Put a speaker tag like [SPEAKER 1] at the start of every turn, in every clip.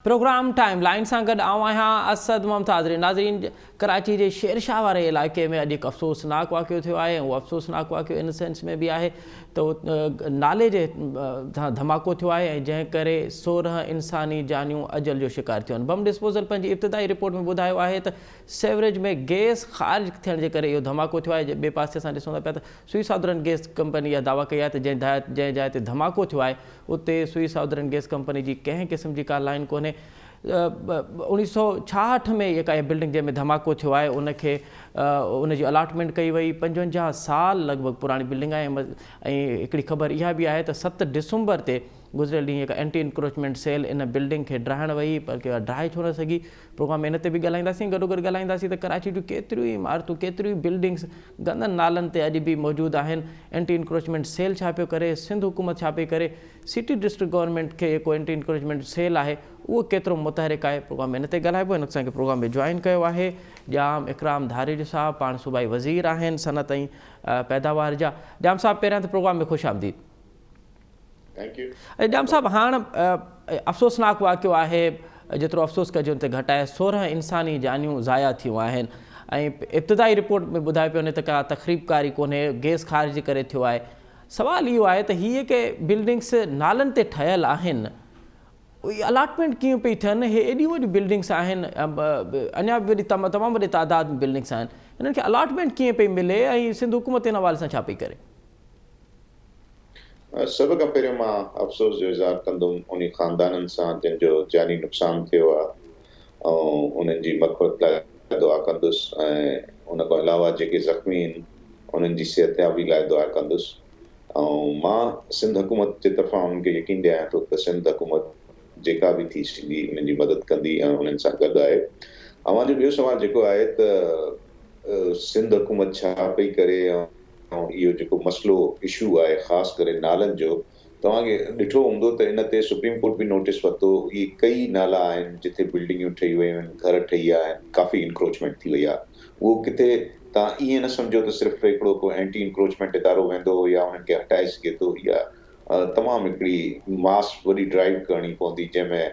[SPEAKER 1] Programme time line सां गॾु आऊं आहियां असद मुमताज़। नाज़रीन, कराची जे शेरशाह वारे इलाइक़े में अॼु हिकु अफ़सोसनाक वाक़ियो थियो आहे। उहो अफ़सोसनाक वाक़ियो इन सेंस में बि आहे त नाले जे धमाको थियो आहे ऐं जंहिं करे 16 इंसानी जानियूं अजल जो शिकार थियो आहिनि। बम डिस्पोज़ल पंहिंजी इब्तिदाई रिपोर्ट में ॿुधायो आहे त सेवरेज में गैस ख़ारिज थियण जे करे इहो धमाको थियो आहे। ॿिए पासे असां ॾिसूं था पिया त सुई साउदर्न गैस कंपनी इहा दावा कई आहे त जंहिं जाइ ते धमाको थियो आहे उते सुई साउदर्न गैस कंपनी जी कंहिं क़िस्म जी का लाइन कोन्हे। 1966 में इहा का बिल्डिंग जंहिंमें धमाको थियो आहे उनखे उनजी अलॉटमेंट कई वई। 55 साल लॻभॻि पुराणी बिल्डिंग आहे। ऐं हिकिड़ी ख़बर इहा बि आहे त 7 डिसंबर ते गुज़िरियल ॾींहुं हिकु एंटी इंक्रोचमेंट सेल इन बिल्डिंग खे ड्राइण वई, पर के ड्राए छो न सघी। प्रोग्राम में इन ते बि ॻाल्हाईंदासीं। गॾोगॾु ॻाल्हाईंदासीं त कराची जूं केतिरियूं ई इमारतूं, केतिरियूं ई बिल्डिंग्स गंदनि नालनि ते अॼु बि मौजूदु आहिनि। एंटी इंक्रोचमेंट सेल छा पियो करे, सिंध हुकूमत छा पई करे, सिटी डिस्ट्रिक्ट गवर्नमेंट खे जेको एंटी इंक्रोचमेंट सेल आहे उहो केतिरो मुतहरिक आहे। प्रोग्राम में इन ते ॻाल्हाइबो। हिन असांखे प्रोग्राम में जॉइन कयो आहे जाम इकराम धारिज साहब, पाण सूबाई वज़ीर आहिनि सनत ऐं पैदावार जा। जाम साहब, पहिरियां त प्रोग्राम में ख़ुशि आमदीद। जाम साहब, हाणे अफ़सोसनाक वाक़ियो आहे, जेतिरो अफ़सोस कजो उन ते घटि आहे। 16 इंसानी जानियूं ज़ाया थियूं आहिनि ऐं इब्तिदाई रिपोर्ट में ॿुधाए पियो त का तक़रीबकारी कोन्हे, गैस ख़ारिज करे थियो आहे। सवाल इहो आहे त हीअ के बिल्डिंग्स नालनि ते ठहियल आहिनि, अलॉटमेंट कीअं पई थियनि? हे एॾियूं वॾियूं बिल्डिंग्स आहिनि, अञा बि वॾी तमामु वॾी तादाद में बिल्डिंग्स आहिनि, हिननि खे अलॉटमेंट कीअं पई मिले ऐं सिंध हुकूमत इन हवाले सां छा पई करे?
[SPEAKER 2] सभ खां पहिरियों मां अफ़सोस जो इज़हार कंदुमि उन ख़ानदाननि सां जंहिंजो जानी नुक़सानु थियो आहे ऐं उन्हनि जी मग़फ़िरत लाइ दुआ कंदुसि। ऐं उन खां अलावा जेके ज़ख़्मी आहिनि उन्हनि जी सिहतयाबी लाइ दुआ कंदुसि। ऐं मां सिंध हुकूमत जे तरफ़ां उन्हनि खे यकीन ॾियां थो त सिंध हुकूमत जेका बि थी सघी उन्हनि जी मदद कंदी ऐं उन्हनि सां गॾु आहे। अवां जो ॿियो सुवाल जेको आहे त सिंध हुकूमत छा पई करे ऐं इहो जेको मसइलो इशू आहे ख़ासि करे नालनि जो, तव्हांखे ॾिठो हूंदो त इन ते सुप्रीम कोर्ट बि नोटिस वरितो। इहे कई नाला आहिनि जिथे बिल्डिंगियूं ठही वियूं आहिनि, घर ठही विया आहिनि, काफ़ी इंक्रोचमेंट थी वई आहे। उहो किथे तव्हां ईअं न सम्झो त सिर्फ़ु हिकिड़ो को एंटी इंक्रोचमेंट इदारो वेंदो या उन्हनि खे हटाए सघे थो। इहा तमामु हिकिड़ी मास वॾी ड्राइव करणी पवंदी जंहिंमें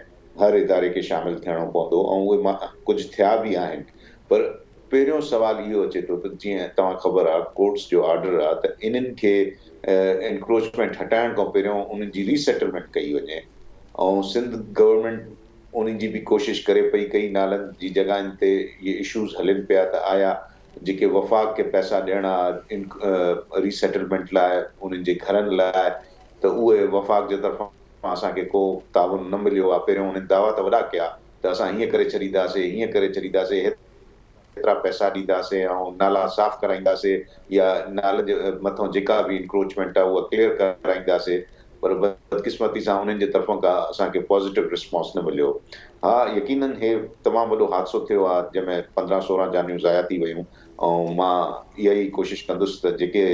[SPEAKER 2] हर इदारे खे शामिलु थियणो पवंदो ऐं उहे कुझु थिया बि आहिनि। पर पहिरियों सुवाल इहो अचे थो त जीअं तव्हां ख़बर आहे कोर्ट्स जो ऑर्डर आहे त इन्हनि खे एनक्रोचमेंट हटाइण खां पहिरियों उन्हनि जी रीसेटलमेंट कई वञे। ऐं सिंध गवर्नमेंट उन्हनि जी बि कोशिशि करे पई कई नालनि जी जॻहियुनि ते इहे इशूज़ हलनि पिया त आया जेके वफ़ाक़ खे पैसा ॾियणा रीसेटलमेंट लाइ उन्हनि जे घरनि लाइ त उहे वफ़ाक़ जे तरफ़ां असांखे को ताउन न मिलियो आहे। पहिरियों उन्हनि दावा त वॾा कया त असां हीअं करे छॾींदासीं, हीअं करे छॾींदासीं, एतिरा पैसा ॾींदासीं ऐं नाला साफ़ कराईंदासीं या नाले जे मथां जेका बि इंक्रोचमेंट आहे उहा क्लियर कराईंदासीं। पर बदकिस्मती सां उन्हनि जे तरफ़ां का असांखे पॉज़िटिव रिस्पॉन्स न मिलियो। हा, यकीनन हे तमामु वॾो हादसो थियो आहे जंहिंमें 15-16 जानियूं ज़ाया थी वियूं। ऐं मां इहा ई कोशिशि कंदुसि त जेके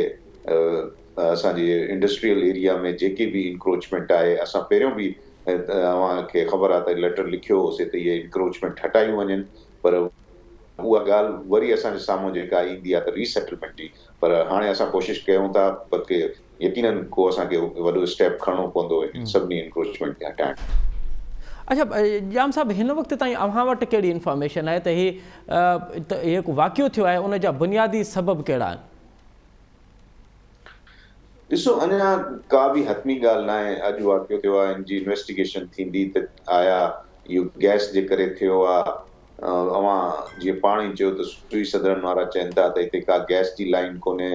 [SPEAKER 2] असांजे इंडस्ट्रियल एरिया में जेके बि इंक्रोचमेंट आहे, असां पहिरियों बि तव्हांखे ख़बर आहे त लेटर लिखियो होसीं त इहे इंक्रोचमेंट हटायूं वञनि। पर उहा ॻाल्हि वरी असांजे साम्हूं जेका ईंदी आहे त रीसेटलमेंट जी। पर हाणे असां कोशिशि कयूं था पर के यकीनन को असांखे वॾो स्टेप खणणो पवंदो सभिनी इंक्रोचमेंट खे हटाइण।
[SPEAKER 1] अच्छा जाम साहब, हिन वक़्त ताईं अव्हां वटि कहिड़ी इंफॉर्मेशन आहे त हीउ जेको वाक़ियो थियो आहे उन जा बुनियादी सबब कहिड़ा आहिनि?
[SPEAKER 2] ॾिसो, अञा का बि हतमी ॻाल्हि न आहे। अॼु वाक़ियो थियो आहे, हिन जी इन्वेस्टिगेशन थींदी त आया इहो गैस जे करे थियो आहे। अवां जीअं पाण ई चयो त सुई सदरन वारा चवनि था त हिते का गैस जी लाइन कोन्हे।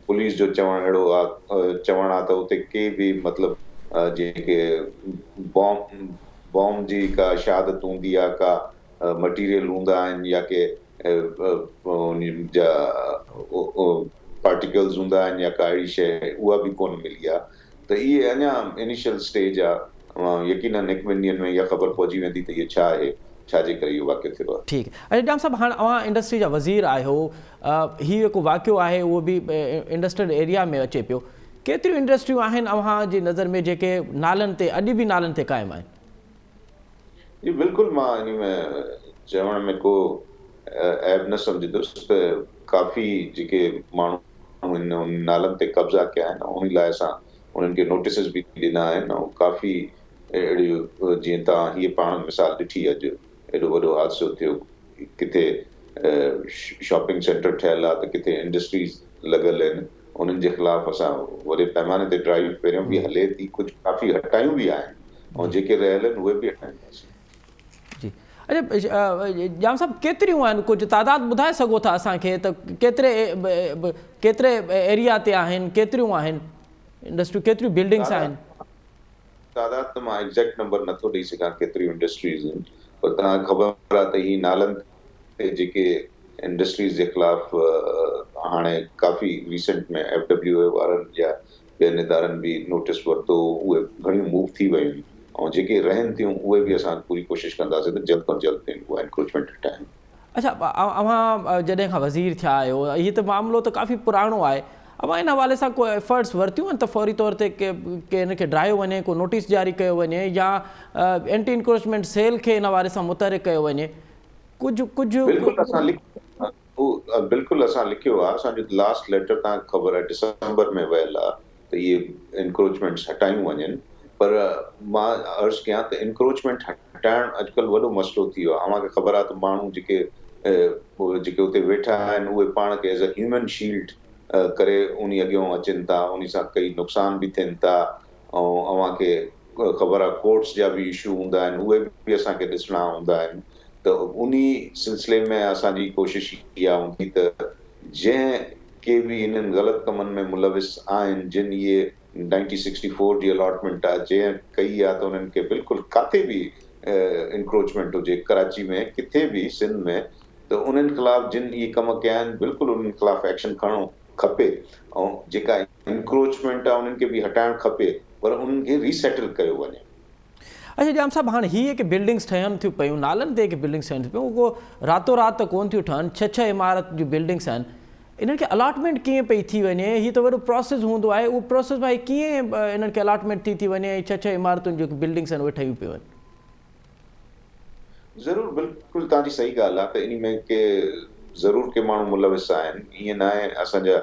[SPEAKER 2] पुलिस जो चवणु अहिड़ो आहे त उते के बि मतिलबु जेके बॉम्ब जी का शहादत हूंदी आहे, का मटीरियल हूंदा आहिनि या के पार्टिकल्स हूंदा आहिनि या का अहिड़ी शइ, उहा बि कोन मिली आहे। त इहे अञा इनिशियल स्टेज आहे। यकीनन 1-2 ॾींहंनि में इहा ख़बर पहुची वेंदी त इहे छा आहे, छाजे करे इहो वाक़ियो थियो आहे।
[SPEAKER 1] ठीकु आहे। जाम साहब, हाणे अवां इंडस्ट्री जा वज़ीर आहियो, हीउ जेको वाक़ियो आहे उहो बि इंडस्ट्रियल एरिया में अचे पियो। केतिरियूं इंडस्ट्रियूं आहिनि अव्हां जी नज़र में जेके नालनि ते अॼु बि नालनि ते क़ाइमु आहिनि?
[SPEAKER 2] जी बिल्कुलु, मां इन में चवण में को ऐब न सम्झंदुसि त काफ़ी जेके माण्हू नालनि ते कब्ज़ा कया आहिनि उन लाइ असां उन्हनि खे नोटिस बि ॾिना आहिनि ऐं काफ़ी अहिड़ियूं जीअं तव्हां हीअ पाण मिसाल ॾिठी अॼु एॾो वॾो हादसो थियो, किथे शॉपिंग सेंटर ठहियल आहे त किथे इंडस्ट्रीज़ लॻल आहिनि, उन्हनि जे ख़िलाफ़ असां वॾे पैमाने ते ड्राइव पहिरियों बि हले थी, कुझु काफ़ी हटायूं बि आहिनि ऐं जेके रहियल आहिनि उहे बि हटाईंदासीं।
[SPEAKER 1] जी, अच्छा, जाम साहब केतिरियूं आहिनि, कुझु तादाद ॿुधाए सघो था असांखे त केतिरे एरिया ते आहिनि, केतिरियूं आहिनि इंडस्ट्रियूं, केतिरियूं बिल्डिंग्स आहिनि?
[SPEAKER 2] तादाद त मां एग्ज़ैक्ट नंबर नथो ॾेई सघां केतिरियूं इंडस्ट्रीज़ आहिनि, पर तव्हांखे ख़बर आहे त ही नालनि ते जेके इंडस्ट्रीज़ जे ख़िलाफ़ हाणे काफ़ी रिसेंट में FWA वारनि या ॿियनि इदारनि बि नोटिस वरितो, उहे घणियूं मूव थी वियूं ऐं जेके रहनि थियूं उहे बि असां पूरी कोशिशि कंदासीं त जल्द खां जल्द उहा एनक्रोचमेंट हटाइनि।
[SPEAKER 1] अच्छा, अव्हां जॾहिं खां वज़ीर थिया आहियो, हीअ त मामिलो त काफ़ी पुराणो आहे, अव्हां इन हवाले सां को एफर्ट्स वरितियूं आहिनि त फौरी तौर ते के हिन खे ड्रायो वञे, को नोटिस जारी कयो वञे या एंटी इंक्रोचमेंट सेल खे इन हवाले सां मुतहरिक कयो वञे?
[SPEAKER 2] बिल्कुलु असां लिखियो आहे, असांजो लास्ट लेटर तव्हांखे ख़बर आहे दिसंबर में वियल आहे त इहे इंक्रोचमेंट्स हटायूं वञनि, पर मां अर्ज़ु कयां त इंक्रोचमेंट हटाइणु अॼुकल्ह वॾो मसइलो थी वियो आहे। अव्हांखे ख़बर आहे त माण्हू जेके उते वेठा आहिनि उहे पाण खे एज़ अ ह्यूमन शील्ड करे उन अॻियां अचनि था, उन सां कई नुक़सान बि थियनि था ऐं अव्हांखे ख़बर आहे कोर्ट्स जा बि इशू हूंदा आहिनि, उहे बि असांखे ॾिसणा हूंदा आहिनि। त उन सिलसिले में असांजी कोशिशि इहा हूंदी त जंहिं के बि इन्हनि ग़लति कमनि में मुलविस आहिनि, जिन इहे 1964 जी अलॉटमेंट आहे जंहिं कई आहे त उन्हनि खे बिल्कुलु काथे बि इंक्रोचमेंट हुजे, कराची में किथे बि सिंध में, त उन्हनि ख़िलाफ़ जिन इहे कम कया आहिनि बिल्कुलु उन्हनि ख़िलाफ़ एक्शन खणणो खपे ऐं जेका इंक्रोचमेंट आहे उन्हनि खे बि हटाइणु खपे, पर उन्हनि खे रीसेटल कयो वञे।
[SPEAKER 1] अच्छा जाम साहब, हाँ हीअ कि बिल्डिंग्स ठहनि थियूं पियूं, नालनि ते बिल्डिंग्स ठहनि थियूं पियूं, उहो रातो राति त कोन थियूं ठहनि, 6 इमारत जूं बिल्डिंग्स आहिनि, इन्हनि खे अलॉटमेंट कीअं पई थी वञे? हीअ त वॾो प्रोसेस हूंदो आहे, उहो प्रोसेस भाई कीअं इन्हनि खे अलॉटमेंट थी वञे ऐं 6 इमारतुनि जूं बिल्डिंग्स आहिनि उहे ठहियूं पियूं आहिनि?
[SPEAKER 2] ज़रूरु, बिल्कुलु तव्हांजी सही ॻाल्हि आहे त इन में के ज़रूरु के माण्हू मुलविस आहिनि, ईअं न आहे असांजा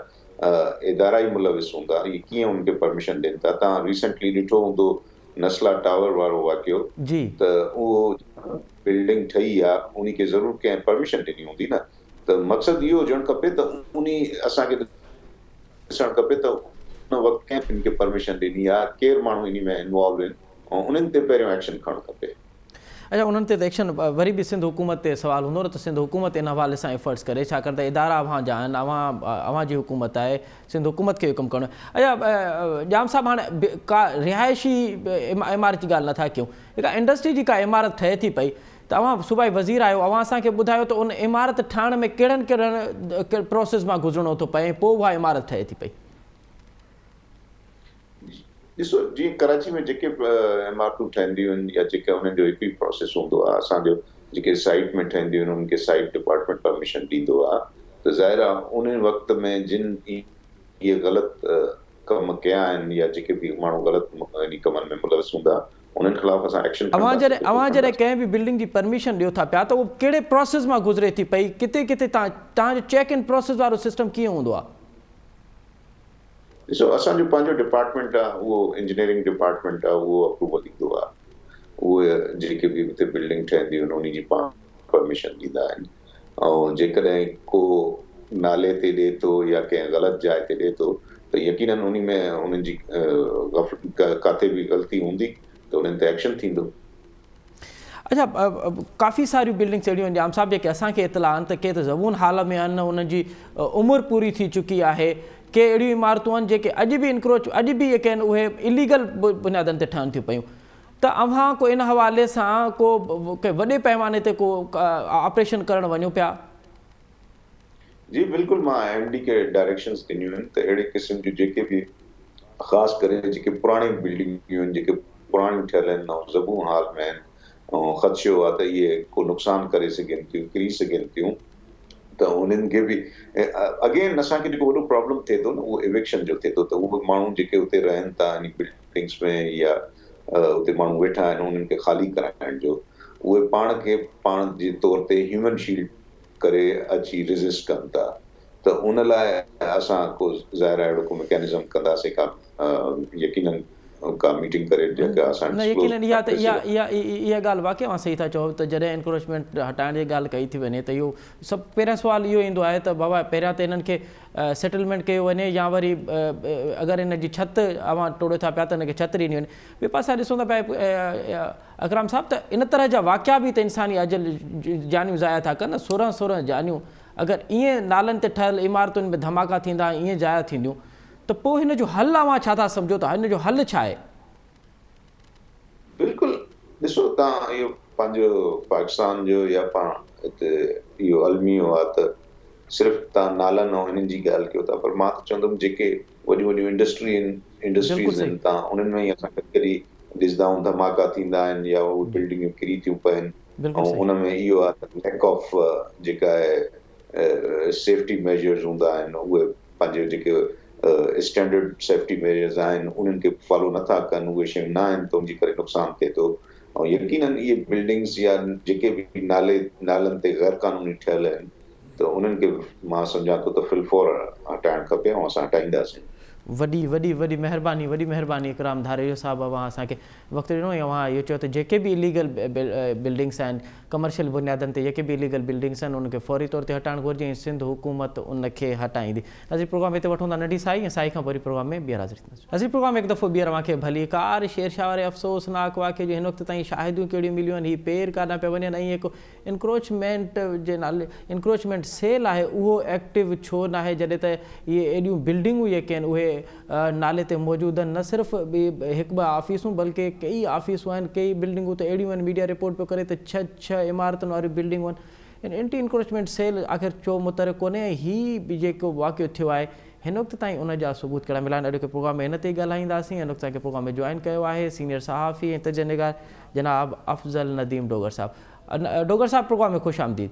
[SPEAKER 2] इदारा ई मुलविस हूंदा, इहे कीअं उनखे परमिशन ॾियनि था। तव्हां रिसेंटली ॾिठो हूंदो नस्ला टावर वारो वाक़ियो,
[SPEAKER 1] जी,
[SPEAKER 2] त उहो बिल्डिंग ठही आहे, उन खे ज़रूरु कंहिं परमिशन ॾिनी हूंदी न, त मक़सदु इहो हुजणु खपे त उन असांखे ॾिसणु खपे त उन वक़्तु कंहिं इनखे परमिशन ॾिनी आहे, केरु माण्हू इन में इन्वॉल्व आहिनि ऐं उन्हनि ते पहिरियों एक्शन खणणु खपे।
[SPEAKER 1] अच्छा, उन्हनि ते त एक्शन वरी बि सिंध हुकूमत ते सुवाल हूंदो न, त सिंध हुकूमत इन हवाले सां एफर्ट्स करे, छाकाणि त इदारा अव्हां जा आहिनि, अव्हां जी हुकूमत आहे, सिंध हुकूमत खे कमु करणो। अच्छा जाम साहब, हाणे का रिहाइशी इमारत जी ॻाल्हि नथा कयूं, हिकु इंडस्ट्री जी का इमारत ठहे थी पई, त अव्हां सूबाई वज़ीर आहियो, अव्हां असांखे ॿुधायो त उन इमारत ठाहिण में कहिड़नि प्रोसेस मां गुज़रणो थो पए, पोइ उहा इमारत ठहे थी पई?
[SPEAKER 2] ॾिसो, जीअं कराची में जेके इमारतूं ठहंदियूं आहिनि या जेके उन्हनि जो हिकु ई प्रोसेस हूंदो आहे, असांजो जेके साइट में ठहंदियूं आहिनि उन्हनि खे साइट डिपार्टमेंट परमिशन ॾींदो आहे, त ज़ाहिर आहे उन वक़्त में जिन इहे ग़लति कम कया आहिनि या जेके बि माण्हू ग़लति इन कमनि में मुलविस हूंदा उन्हनि ख़िलाफ़ असां एक्शन खणंदासीं।
[SPEAKER 1] अव्हां जॾहिं कंहिं बि बिल्डिंग जी परमिशन ॾियो था पिया त उहो कहिड़े प्रोसेस मां गुज़रे थी पई, किथे किथे तव्हांजो चेक इन प्रोसेस वारो सिस्टम कीअं हूंदो आहे?
[SPEAKER 2] ॾिसो, असांजो पंहिंजो डिपार्टमेंट आहे, उहो इंजीनियरिंग डिपार्टमेंट आहे, उहो अप्रूवल ॾींदो आहे, उहे जेके बि हुते बिल्डिंग ठहंदियूं आहिनि उन जी परमिशन ॾींदा आहिनि ऐं जेकॾहिं को नाले ते ॾिए थो या कंहिं ग़लति जाइ ते ॾिए थो त यकीनन उन में उन्हनि जी काथे बि ग़लती हूंदी त उन्हनि ते एक्शन थींदो।
[SPEAKER 1] अच्छा, काफ़ी सारियूं बिल्डिंग्स अहिड़ियूं आहिनि जाम साहब जेके असांखे इतला आहिनि त के त ज़बून हाल में आहिनि, उन्हनि जी उमिरि पूरी थी चुकी आहे, के अहिड़ियूं इमारतूं आहिनि जेके अॼु बि जेके आहिनि उहे इलीगल बुनियादनि ते ठहनि थियूं पियूं, त अव्हां को इन हवाले सां को वॾे पैमाने ते को ऑपरेशन करणु वञो पिया?
[SPEAKER 2] जी बिल्कुलु, मां MD खे डायरेक्शंस ॾिनियूं आहिनि त अहिड़े क़िस्म जूं जेके बि ख़ासि करे जेके पुराणी बिल्डिंगियूं आहिनि, जेके पुराणी ठहियल आहिनि ऐं ज़बूं हाल में आहिनि ऐं ख़दशो आहे त इहे को नुक़सान करे सघनि थियूं, किरी सघनि थियूं, त उन्हनि खे बि अगेन असांखे जेको वॾो प्रॉब्लम थिए थो न उहो इविक्शन जो थिए थो, त उहे माण्हू जेके उते रहनि था इन बिल्डिंग्स में या उते माण्हू वेठा आहिनि उन्हनि खे ख़ाली कराइण जो, उहे पाण खे पाण जे तौर ते ह्यूमन शील्ड करे अची रेज़िस्ट कनि था, त उन लाइ असां को ज़ाहिर आहे अहिड़ो को मैकेनिज़म कंदासीं, का यकीनन का मीटिंग करे जेका असां
[SPEAKER 1] न यकीनन इहा ॻाल्हि वाक़ई मां सही था चओ त जॾहिं एनक्रोचमेंट हटाइण जी ॻाल्हि कई थी वञे त इहो सभु पहिरियों सुवालु इहो ईंदो आहे त बाबा पहिरियां त इन्हनि खे सेटलमेंट कयो वञे या वरी अगरि इन जी छिति अवां टोड़े था पिया त इनखे छिति ॾिनी वञे। ॿिए पासे ॾिसूं था पिया अकराम साहब त इन तरह जा वाक़िया बि त इंसानी अजल जानियूं ज़ाया था कनि 16 जानियूं अगरि ईअं नालनि ते ठहियल इमारतुनि में धमाका थींदा ईअं ज़ाया थींदियूं त पोइ हिन जो हल अवां छा था सम्झो था हिन जो हल छा आहे?
[SPEAKER 2] बिल्कुलु ॾिसो तव्हां इहो पंहिंजो पाकिस्तान जो या पाण हिते इहो अलमियो आहे त सिर्फ़ु तव्हां नालनि ऐं हिननि जी ॻाल्हि कयो था पर मां त चवंदुमि जेके वॾियूं वॾियूं इंडस्ट्रीज़ आहिनि तव्हां उन्हनि में ई असां कॾहिं ॾिसंदा आहियूं धमाका थींदा आहिनि या उहे बिल्डिंगियूं किरी थियूं पवनि ऐं उन में इहो आहे त लैक ऑफ जेका आहे सेफ्टी मेजर्स हूंदा आहिनि उहे पंहिंजे जेके स्टैंडर्ड सेफ्टी मेजर्स आहिनि उन्हनि खे फॉलो नथा कनि उहे शयूं न आहिनि त उनजे करे नुक़सानु थिए थो। ऐं यकीनन इहे बिल्डिंग्स या जेके बि नालनि ते गैर क़ानूनी ठहियल आहिनि त उन्हनि खे मां सम्झां थो त फिलफौर हटाइणु खपे ऐं असां हटाईंदासीं।
[SPEAKER 1] वॾी महिरबानी इकराम धारेजो साहब अवां असांखे वक़्तु ॾिनो ऐं अवां इहो चयो त जेके बि इलीगल बिल्डिंग्स आहिनि कमर्शियल बुनियादनि ते जेके बि इलीगल बिल्डिंग्स आहिनि उनखे फौरी तौर ते हटाइणु घुरिजे ऐं सिंध हुकूमत उनखे हटाईंदी। नज़ीर प्रोग्राम हिते वठूं था नंढी साई ऐं साई खां वरी प्रोग्राम में ॿीहर हाज़िर थींदासीं। नज़ीर प्रोग्राम हिकु दफ़ो ॿीहर अव्हांखे भली कार शेरशाह वारे अफ़सोसनाक वाक़े जो हिन वक़्तु ताईं शाहिदियूं कहिड़ियूं मिलियूं आहिनि हीअ पेर काॾां पिया वञनि ऐं हिकु इंक्रोचमेंट जे नाले इंक्रोचमेंट सेल आहे उहो एक्टिव छो न आहे जॾहिं त इहे एॾियूं बिल्डिंगूं जेके आहिनि उहे नाले ते मौजूदु आहिनि। न सिर्फ़ु हिकु ॿ ऑफ़िसूं बल्कि कई ऑफ़िसूं आहिनि कई बिल्डिंगूं त अहिड़ियूं आहिनि मीडिया रिपोर्ट पियो करे त छह इमारतुनि वारियूं बिल्डिंगूं आहिनि। एंटी इंक्रोचमेंट सेल आख़िर छो मुतहरिक कोन्हे हीअ बि जेको वाक़ियो थियो आहे हिन वक़्तु ताईं उन जा सबूत कहिड़ा मिला आहिनि अॼु प्रोग्राम में हिन ते ई ॻाल्हाईंदासीं। हिन वक़्तु प्रोग्राम में जॉइन कयो आहे सीनियर सहाफ़ी ऐं तजनिगार जनाब अफ़ज़ल नदीम डोगर साहब। डोगर साहब प्रोग्राम में खुश आमदीद।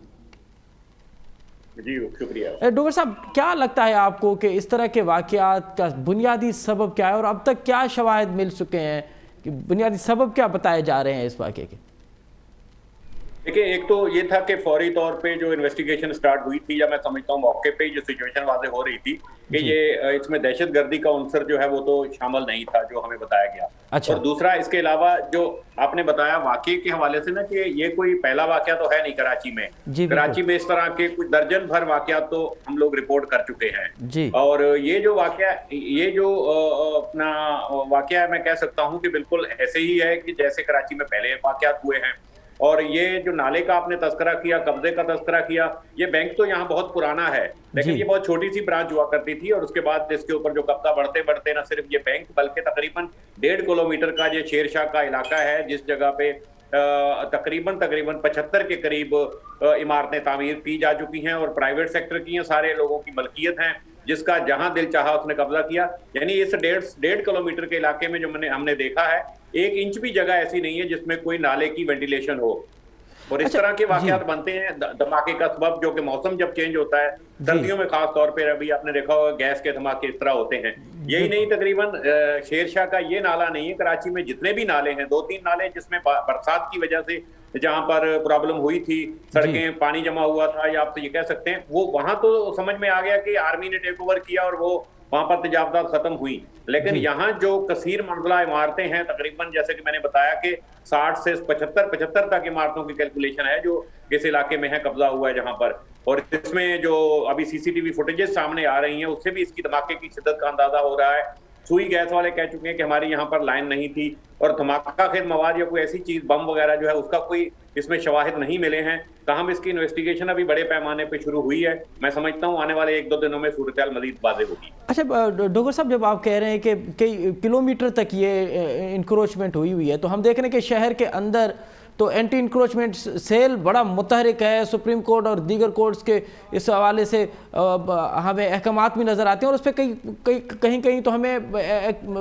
[SPEAKER 3] जी शुक्रिया।
[SPEAKER 1] डॉक्टर साहब क्या लगता है आपको कि इस तरह के वाक़यात का बुनियादी सबब क्या है और अब तक क्या शवाहिद मिल चुके हैं कि बुनियादी सबब क्या बताए जा रहे हैं इस वाक़े के?
[SPEAKER 3] देखिए एक तो ये था कि फौरी तौर पे जो इन्वेस्टिगेशन स्टार्ट हुई थी या मैं समझता हूँ मौके पे जो सिचुएशन वाज़ेह हो रही थी कि ये इसमें दहशतगर्दी का अंसर जो है वो तो शामिल नहीं था जो हमें बताया गया।
[SPEAKER 1] अच्छा।
[SPEAKER 3] और दूसरा इसके अलावा जो आपने बताया वाकये के हवाले से ना कि ये कोई पहला वाकया तो है नहीं कराची में। कराची में इस तरह के कुछ दर्जन भर वाकयात तो हम लोग रिपोर्ट कर चुके हैं
[SPEAKER 1] जी।
[SPEAKER 3] और ये जो अपना वाकया मैं कह सकता हूँ कि बिल्कुल ऐसे ही है कि जैसे कराची में पहले वाकयात हुए हैं। और ये जो नाले का आपने तस्करा किया कब्जे का तस्करा किया ये बैंक तो यहाँ बहुत पुराना है लेकिन ये बहुत छोटी सी ब्रांच हुआ करती थी और उसके बाद इसके ऊपर जो कब्जा बढ़ते बढ़ते ना सिर्फ ये बैंक बल्कि तकरीबन 1.5 किलोमीटर का ये शेरशाह का इलाका है जिस जगह पे तकरीबन 75 के करीब इमारतें तामीर की जा चुकी हैं और प्राइवेट सेक्टर की हैं सारे लोगों की मलकियत हैं जिसका जहां दिल चाहा उसने कब्जा किया। यानी इस 1.5 किलोमीटर के इलाके में जो हमने देखा है 1 इंच भी जगह ऐसी नहीं है जिसमें कोई नाले की वेंटिलेशन हो और इस तरह के वाकयात बनते हैं धमाके का सबब जो कि मौसम जब चेंज होता है सर्दियों में खास तौर पर अभी आपने देखा होगा गैस के धमाके इस तरह होते हैं। यही नहीं तकरीबन शेरशाह का ये नाला नहीं है कराची में जितने भी नाले हैं 2-3 नाले जिसमें बरसात की वजह से जहां पर प्रॉब्लम हुई थी सड़कें पानी जमा हुआ था या आप तो ये कह सकते हैं वो वहां तो समझ में आ गया कि आर्मी ने टेक ओवर किया और वो वहां पर तजावजात खत्म हुई लेकिन यहाँ जो कसीर मंजिला इमारतें हैं तकरीबन जैसे कि मैंने बताया कि 60 से 75 तक इमारतों की कैलकुलेशन है जो इस इलाके में है कब्जा हुआ है जहां पर और इसमें जो अभी सीसीटीवी फुटेजेस सामने आ रही हैं उससे भी इसकी धमाके की शिद्दत का अंदाजा हो रहा है। सुई गैस वाले कह चुके हैं कि हमारी यहाँ पर लाइन नहीं थी और धमाका खेल मवाद या कोई ऐसी चीज बम वगैरह जो है उसका कोई इसमें शवाहिद नहीं मिले हैं। ताहम इसकी इन्वेस्टिगेशन अभी बड़े पैमाने पे शुरू हुई है। मैं समझता हूँ आने वाले 1-2 दिनों में सूरत-ए-हाल मजीद वाज़ेह होगी।
[SPEAKER 1] अच्छा डॉक्टर साहब जब आप कह रहे हैं कि कई किलोमीटर तक ये इंक्रोचमेंट हुई है तो हम देख रहे हैं कि शहर के अंदर तो एंटी इंक्रोचमेंट सेल बड़ा मुतहरिक है। सुप्रीम कोर्ट और दीगर कोर्ट्स के इस हवाले से हमें अहकामात भी नज़र आते हैं और उस पर कहीं तो हमें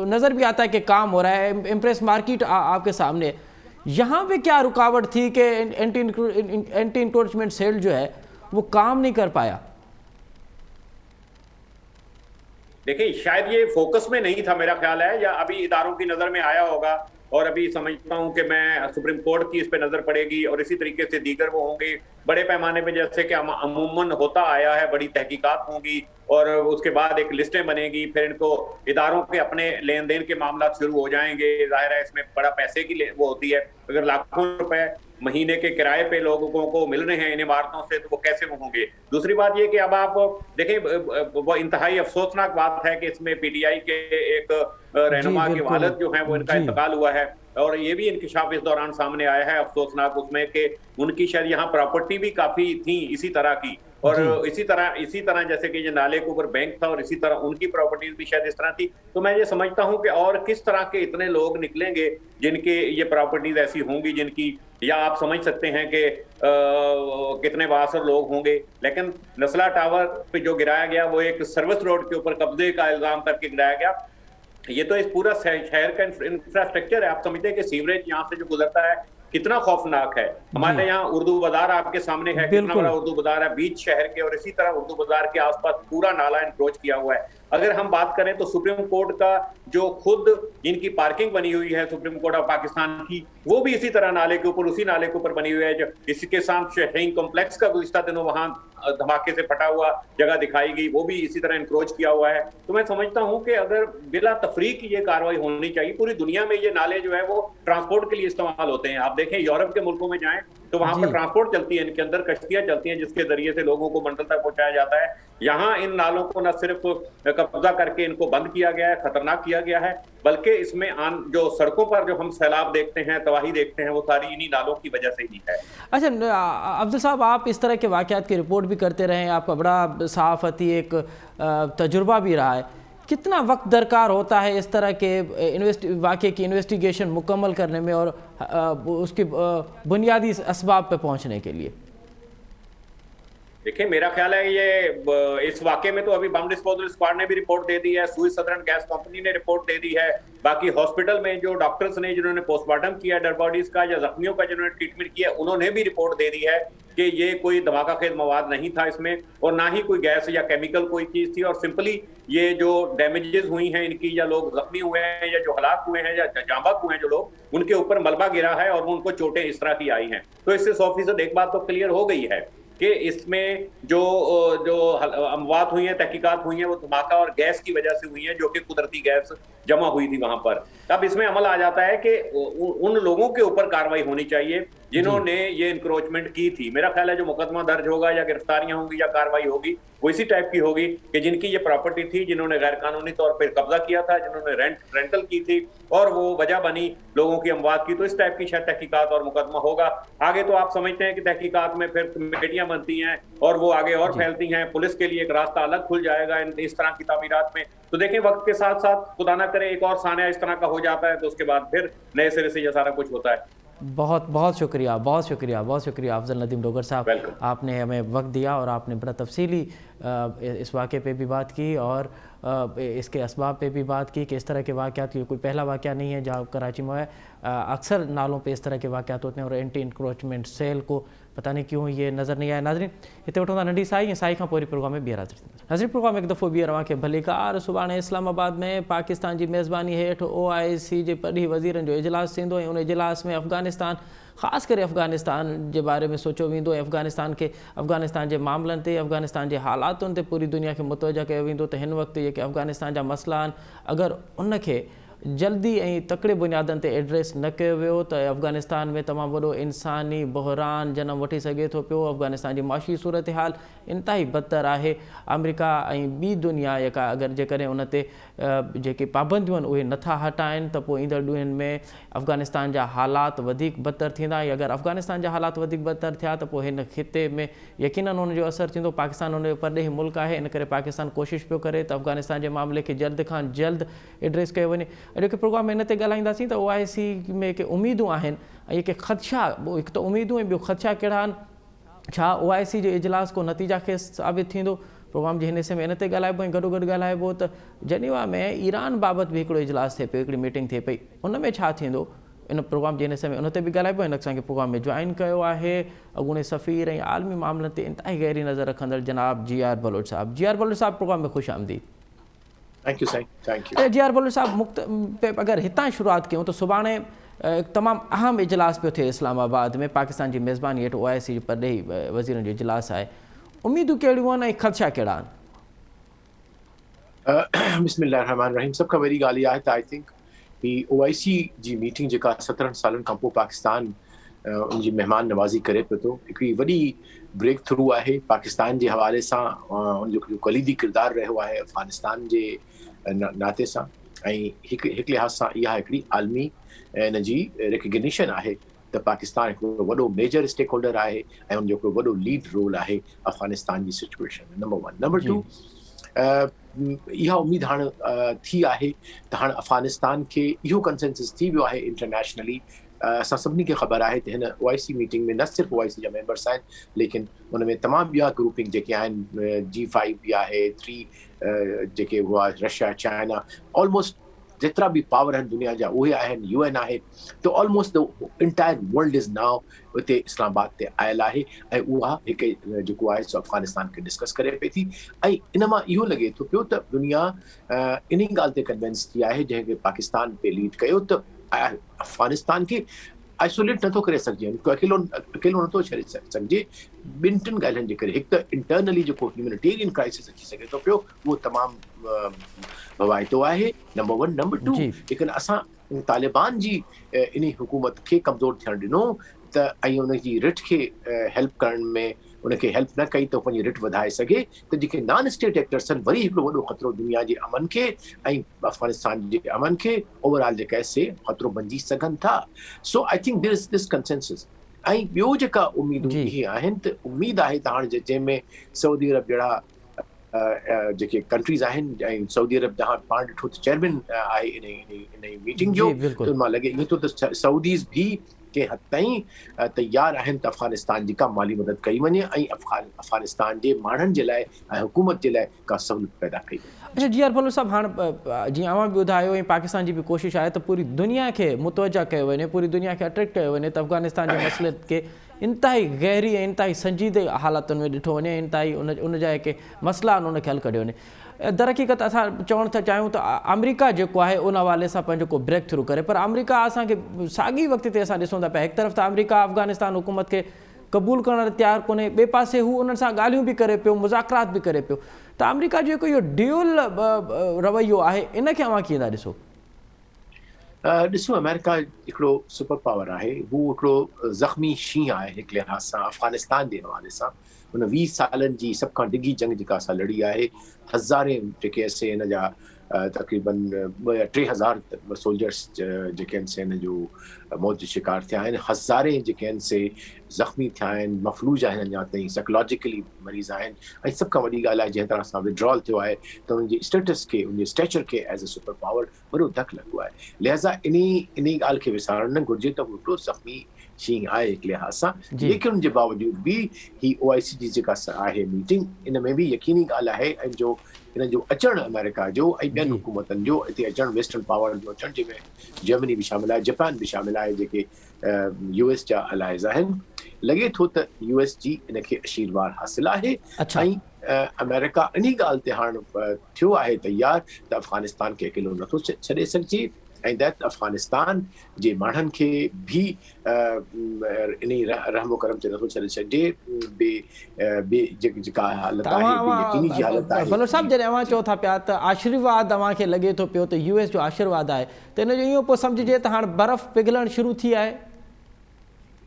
[SPEAKER 1] नज़र भी आता है कि काम हो रहा है। इम्प्रेस मार्केट आपके सामने यहाँ पे क्या रुकावट थी कि एंटी इंक्रोचमेंट सेल जो है वो काम नहीं कर पाया?
[SPEAKER 3] देखिए शायद ये फोकस में नहीं था मेरा ख्याल है या अभी इदारों की नज़र में आया होगा और अभी समझता हूं कि मैं सुप्रीम कोर्ट की इस पे नजर पड़ेगी और इसी तरीके से दीगर वो होंगे बड़े पैमाने पे, जैसे कि अमूमन होता आया है, बड़ी तहकीकात होंगी और उसके बाद एक लिस्टें बनेगी, फिर इनको इदारों के अपने लेन देन के मामला शुरू हो जाएंगे। जाहिर है इसमें बड़ा पैसे की वो होती है, अगर लाखों रुपए महीने के किराए पे लोगों को मिल रहे हैं इन इमारतों से, तो वो कैसे वो होंगे। दूसरी बात ये कि अब आप देखें, वो इंतहाई अफसोसनाक बात है कि इसमें पीटीआई के एक रहनुमा के वालिद जो हैं वो इनका इंतकाल हुआ है, और ये भी इंकशाफ इस दौरान सामने आया है अफसोसनाक उसमें कि उनकी शायद यहाँ प्रॉपर्टी भी काफी थी इसी तरह की, और इसी तरह जैसे कि ये नाले के ऊपर बैंक था और इसी तरह उनकी प्रॉपर्टीज भी शायद इस तरह थी। तो मैं ये समझता हूं कि और किस तरह के इतने लोग निकलेंगे जिनके ये प्रॉपर्टीज ऐसी होंगी जिनकी, या आप समझ सकते हैं कि कितने बासर लोग होंगे। लेकिन नस्ला टावर पे जो गिराया गया वो एक सर्विस रोड के ऊपर कब्जे का इल्जाम करके गिराया गया। ये तो इस पूरा शहर का इंफ्रास्ट्रक्चर है। आप समझते हैं कि सीवरेज यहाँ से जो गुजरता है कितना खौफनाक है। हमारे यहाँ उर्दू बाजार आपके सामने है, कितना बड़ा उर्दू बाजार है बीच शहर के, और इसी तरह उर्दू बाजार के आसपास पूरा नाला एनक्रोच किया हुआ है। अगर हम बात करें तो सुप्रीम कोर्ट का जो खुद जिनकी पार्किंग बनी हुई है सुप्रीम कोर्ट ऑफ पाकिस्तान की, वो भी इसी तरह नाले के ऊपर, उसी नाले के ऊपर बनी हुई है। जो इसके साथ शाहीन कॉम्प्लेक्स का गुज़िश्ता दिनों वहां धमाके से फटा हुआ जगह दिखाई गई, वो भी इसी तरह एनक्रोच किया हुआ है। तो मैं समझता हूं कि अगर बिला तफरीक ये कार्रवाई होनी चाहिए। पूरी दुनिया में ये नाले जो है वो ट्रांसपोर्ट के लिए इस्तेमाल होते हैं। आप देखें यूरोप के मुल्कों में जाएं तो वहां पर ट्रांसपोर्ट चलती है, इनके अंदर कश्तियां चलती हैं जिसके जरिए से लोगों को मंजिल तक पहुंचाया जाता है। यहाँ इन नालों को न सिर्फ कब्जा करके इनको बंद किया गया है, खतरनाक किया गया है, बल्कि इसमें जो सड़कों पर जो हम सैलाब देखते हैं, तबाही देखते हैं, वो सारी इन्हीं नालों की वजह से ही है।
[SPEAKER 1] अच्छा अफजल साहब, आप इस तरह के वाक़यात की रिपोर्ट भी करते रहे, आपका बड़ा सहाफ़ती एक तजुर्बा भी रहा है। कितना वक्त दरकार होता है इस तरह के वाक़े की इन्वेस्टिगेशन मुकम्मल करने में और उसकी बुनियादी असबाब पे पहुंचने के लिए?
[SPEAKER 3] देखिए, मेरा ख्याल है ये इस वाक़े में तो अभी बम डिस्पोजल स्क्वाड ने भी रिपोर्ट दे दी है, सुइस सदर्न गैस कंपनी ने रिपोर्ट दे दी है, बाकी हॉस्पिटल में जो डॉक्टर्स ने जिन्होंने पोस्टमार्टम किया डेड बॉडीज का या जख्मियों का जिन्होंने ट्रीटमेंट किया, उन्होंने भी रिपोर्ट दे दी है कि ये कोई धमाका खेज मवाद नहीं था इसमें, और ना ही कोई गैस या केमिकल कोई चीज थी, और सिंपली ये जो डैमेजेस हुई हैं इनकी, या लोग जख्मी हुए हैं या जो हलाक हुए हैं या जांबाक हुए हैं जो लोग, उनके ऊपर मलबा गिरा है और उनको चोटें इस तरह की आई हैं। तो इससे 100% एक बात तो क्लियर हो गई है कि इसमें जो अमवात हुई हैं, तहकीकात हुई हैं, वो धमाका और गैस की वजह से हुई हैं, जो कि कुदरती गैस जमा हुई थी वहां पर। तब इसमें अमल आ जाता है कि उन लोगों के ऊपर कार्रवाई होनी चाहिए जिन्होंने ये इंक्रोचमेंट की थी। मेरा ख्याल है जो मुकदमा दर्ज होगा या गिरफ्तारियां होंगी या कार्रवाई होगी वो इसी टाइप की होगी कि जिनकी ये प्रॉपर्टी थी, जिन्होंने गैर कानूनी तौर पर कब्जा किया था, जिन्होंने रेंटल की थी और वो वजह बनी लोगों की अमवात की, तो इस टाइप की शायद तहकीकात और मुकदमा होगा। आगे तो आप समझते हैं कि तहकीकात में फिर कमेटियां बनती हैं और वो आगे और फैलती हैं, पुलिस के लिए एक रास्ता अलग खुल जाएगा इस तरह की तामीरात में। तो देखें, वक्त के साथ साथ खुदा ना करे एक और सानिया इस तरह का हो जाता है तो उसके बाद फिर नए सिरे से ये सारा कुछ होता है।
[SPEAKER 1] बहुत बहुत शुक्रिया, बहुत शुक्रिया, बहुत शुक्रिया अफजल नदीम डोगर साहब, आपने हमें वक्त दिया और आपने बड़ा तफसीली इस वाक़े पे भी बात की और इसके असबाब पे भी बात की कि इस तरह के वाक़यात, ये कोई पहला वाक़या नहीं है जहाँ कराची में है। अक्सर नालों पे इस तरह के वाक़यात होते हैं और एंटी इंक्रोचमेंट सेल को पता नहीं क्यों ये नज़र नहीं आया। नाज़रीन, इतने वठो नंढी साई खां पोइ प्रोग्राम में ॿीहर हाज़िर थींदा। नाज़रीन, प्रोग्राम एक दफ़ो ॿीहर अव्हांखे भलीकार। सुभाणे इस्लामाबाद में पाकिस्तान की मेज़बानी हेठि OIC जे पढ़ी वज़ीरनि जो इजलास थींदो ऐं उन इजलास में अफ़गानिस्तान, ख़ासि करे अफ़गानिस्तान जे बारे में सोचियो वेंदो ऐं अफ़गानिस्तान जे मामलनि ते, अफ़गानिस्तान जे हालातुनि ते पूरी दुनिया खे मुतवजा कयो वेंदो त हिन वक़्तु जेके अफ़गानिस्तान जा मसइला आहिनि, अगरि उनखे जल्दी ऐं तकड़े बुनियादनि ते एड्रेस न कयो वियो त अफ़गानिस्तान में तमामु वॾो इंसानी बहरान जनम वठी सघे थो पियो। अफ़गानिस्तान जी माशी सूरत हाल इंतिहाई बदतर आहे। अमेरिका ऐं ॿी दुनिया जेका अगरि जेकॾहिं उन ते जेके पाबंदियूं आहिनि उहे नथा हटाइनि त पोइ ईंदड़ ॾींहंनि में अफ़गानिस्तान जा हालात वधीक बदतर थींदा, ऐं अगरि अफ़गानिस्तान जा हालात वधीक बदतर थिया त पोइ हिन ख़िते में यकीनन उनजो असरु थींदो। पाकिस्तान उनजो परॾेही मुल्क आहे, इन करे पाकिस्तान कोशिशि पियो करे त अफ़गानिस्तान जे मामले खे जल्द खां जल्द एड्रेस कयो वञे। अॼु के प्रोग्राम में इन ते ॻाल्हाईंदासीं त OIC में के उम्मीदूं आहिनि ऐं के ख़दशा, हिकु त उम्मीदूं ऐं ॿियो ख़दशा कहिड़ा आहिनि, छा OIC जे इजलास को नतीजा खे साबित थींदो। प्रोग्राम जे हिन हिसे में इन ते ॻाल्हाइबो ऐं गॾोगॾु ॻाल्हाइबो त जनीवा में ईरान बाबति बि हिकिड़ो इजलास थिए पियो, हिकिड़ी मीटिंग थिए पई, उन में छा थींदो। इन प्रोग्राम जे हिन हिसे में उन ते बि ॻाल्हाइबो। हिन असांखे प्रोग्राम में जॉइन कयो आहे अॻूणे सफ़ीर ऐं आलमी मामलनि ते इंतिहाई गहरी नज़र रखंदड़ जनाब GR बलोच साहब। GR बलोच साहब, प्रोग्राम में ख़ुशि आमदीद।
[SPEAKER 4] थैंक यू साईं, थैंक यू।
[SPEAKER 1] GR बलोच साहब, अगरि हितां शुरूआत कयूं त सुभाणे तमामु अहम इजलास पियो थिए इस्लामाबाद में, पाकिस्तान जी मेज़बानी हेठि OIC जो परॾेही वज़ीरनि जो इजलास आहे, उम्मीदूं कहिड़ियूं आहिनि ऐं ख़दशा कहिड़ा आहिनि?
[SPEAKER 4] बिस्मिल्लाहिर्रहमानिर्रहीम। सभ खां वॾी ॻाल्हि इहा आहे त आई थिंक ही OIC जी मीटिंग जेका 17 सालनि खां पोइ पाकिस्तान उनजी महिमान नवाज़ी करे पियो थो, हिकिड़ी वॾी ब्रेक थ्रू आहे पाकिस्तान जे हवाले सां, उनजो कलीदी किरदारु रहियो आहे अफ़गानिस्तान जे नाते सां, ऐं हिकु लिहाज़ सां इहा हिकिड़ी आलमी इन जी रिकग्निशन आहे त पाकिस्तान हिकिड़ो वॾो मेजर स्टेक होल्डर आहे ऐं उनजो हिकिड़ो वॾो लीड रोल आहे अफ़गानिस्तान जी सिचुएशन में, नंबर 1। नंबर 2, इहा उम्मीद हाणे थी आहे त हाणे अफ़गानिस्तान खे इहो कंसेंसस थी वियो आहे इंटरनेशनली। असां सभिनी खे ख़बर आहे त हिन OIC मीटिंग में न सिर्फ़ु OIC जा मेंबर्स आहिनि, लेकिन उन में तमामु ॿिया ग्रुपिंग जेके आहिनि, G5 बि आहे, 3 जेके हुआ रशिया, चाइना, ऑलमोस्ट जेतिरा बि पावर आहिनि दुनिया जा उहे आहिनि, UN आहे, त almost the entire world is now उते इस्लामाबाद ते आयल आहे ऐं उहा हिकु जेको आहे सो अफ़गानिस्तान खे डिस्कस करे पई थी। ऐं इन मां इहो लॻे थो पियो त दुनिया इन ॻाल्हि ते कन्विंस थी आहे जंहिंखे पाकिस्तान पे लीड कयो त अफ़गानिस्तान खे आइसोलेट नथो करे सघिजे, अकेलो नथो छॾे सघिजे ॿिनि टिनि ॻाल्हियुनि जे करे। हिकु त इंटरनली जेको ह्यूमैनिटेरियन क्राइसिस अची सघे थो पियो उहो तमामु भवाइतो आहे, नंबर 1। नंबर 2, लेकिन असां तालिबान जी इन हुकूमत खे कमज़ोर थियणु ॾिनो त ऐं उनजी रिट खे हेल्प करण में उनखे हेल्प न कई त पंहिंजी रिट वधाए सघे, त जेके नॉन स्टेट एक्टर्स आहिनि वरी हिकिड़ो वॾो ख़तरो दुनिया जे अमन खे ऐं अफ़गानिस्तान जे अमन खे ओवरऑल जेका से ख़तरो बणिजी सघनि था। So I think there is this consensus. ऐं ॿियो जेका उम्मीदूं इहे आहिनि त उम्मीद आहे त हाणे जंहिंमें सऊदी अरब जहिड़ा जेके कंट्रीज़ आहिनि, ऐं सऊदी अरब जहां पाण ॾिठो त चेयरमैन आहे इन मीटिंग जो, त मां लॻे ईअं थो त सऊदीज़ बि के हद ताईं तयार आहिनि त अफ़गानिस्तान जी का माली मदद कई वञे ऐं अफ़गानिस्तान जे माण्हुनि जे लाइ ऐं हुकूमत जे लाइ का सहूलियत पैदा कई वञे।
[SPEAKER 1] अच्छा जी आर भलो साहब, हाणे जीअं अवां बि ॿुधायो ऐं पाकिस्तान जी बि कोशिशि आहे त पूरी दुनिया खे मुतवजा कयो वञे, पूरी दुनिया खे अट्रैक्ट कयो वञे त अफ़गानिस्तान जे मसइले खे इंतिहाई गहरी ऐं इंतिहाई संजीदे हालातुनि में ॾिठो वञे, इंतिहाई उन जा जेके मसइला आहिनि उनखे हल कढियो वञे। दर हक़ीक़त असां चवणु था चाहियूं त अमेरिका जेको आहे उन हवाले सां पंहिंजो को ब्रेक थ्रू करे, पर अमेरिका असांखे साॻी वक़्त ते असां ॾिसूं था पिया, हिकु तरफ़ त अमेरिका अफ़गानिस्तान हुकूमत खे क़बूल करण तयारु कोन्हे, ॿिए पासे हू उन्हनि सां ॻाल्हियूं बि करे पियो, मुज़ाकरात बि करे पियो, त अमेरिका जो जेको इहो ड्यूल रवैयो आहे इनखे अव्हां कीअं था ॾिसो?
[SPEAKER 4] ॾिसो, अमेरिका हिकिड़ो सुपर पावर आहे, हू हिकिड़ो ज़ख़्मी शींहुं आहे हिकु लिहाज़ सां अफ़गानिस्तान जे हवाले सां। हुन 20 सालनि जी सभ खां डिघी जंग जेका असां लड़ी आहे, हज़ारे जेके असे हिन जा तक़रीबन 3000 सोल्जर्स जेके आहिनि से हिन जो मौत जो शिकार थिया आहिनि, हज़ारे जेके आहिनि से ज़ख़्मी थिया आहिनि, मफ़लूज आहिनि अञा ताईं, साइकोलॉजिकली मरीज़ आहिनि, ऐं सभ खां वॾी ॻाल्हि आहे जंहिं तरह सां विड्रॉल थियो आहे त उनजे स्टेटस खे, उनजे स्टेचर खे एज़ अ सुपर पावर वॾो धकु लॻो आहे। लिहाज़ा इन ॻाल्हि खे विसारणु न घुरिजे त हिकिड़ो ज़ख़्मी शींहुं आहे हिकु लिहाज़ सां, लेकिन उनजे बावजूद बि ही OIC जी जेका आहे मीटिंग, इन में बि यकीनी ॻाल्हि आहे ऐं जो इन जो अचणु अमेरिका जो ऐं ॿियनि हुकूमतनि जो हिते अचणु, वेस्टर्न पावर जो अचणु, जंहिंमें जर्मनी बि शामिल आहे, जापान बि शामिल आहे, जेके US जा अलाइज़ आहिनि, लॻे थो त US जी इनखे आशीर्वाद हासिल आहे ऐं अमेरिका इन ॻाल्हि ते हाणे थियो आहे तयार त अफ़गानिस्तान खे अकेलो नथो छॾे सघिजे ऐं दैट अफ़गानिस्तान जे माण्हुनि खे बि इन रहमो करम ते नथो छॾे सघिजे। जेका हालत आहे यकीनी जी हालत आहे।
[SPEAKER 1] भलो साहब, जॾहिं अव्हां चओ था पिया त आशीर्वाद अव्हांखे लॻे थो पियो त US जो आशीर्वाद आहे, त हिनजो इहो पोइ सम्झिजे त हाणे बर्फ़ पिघलणु शुरू थी आहे?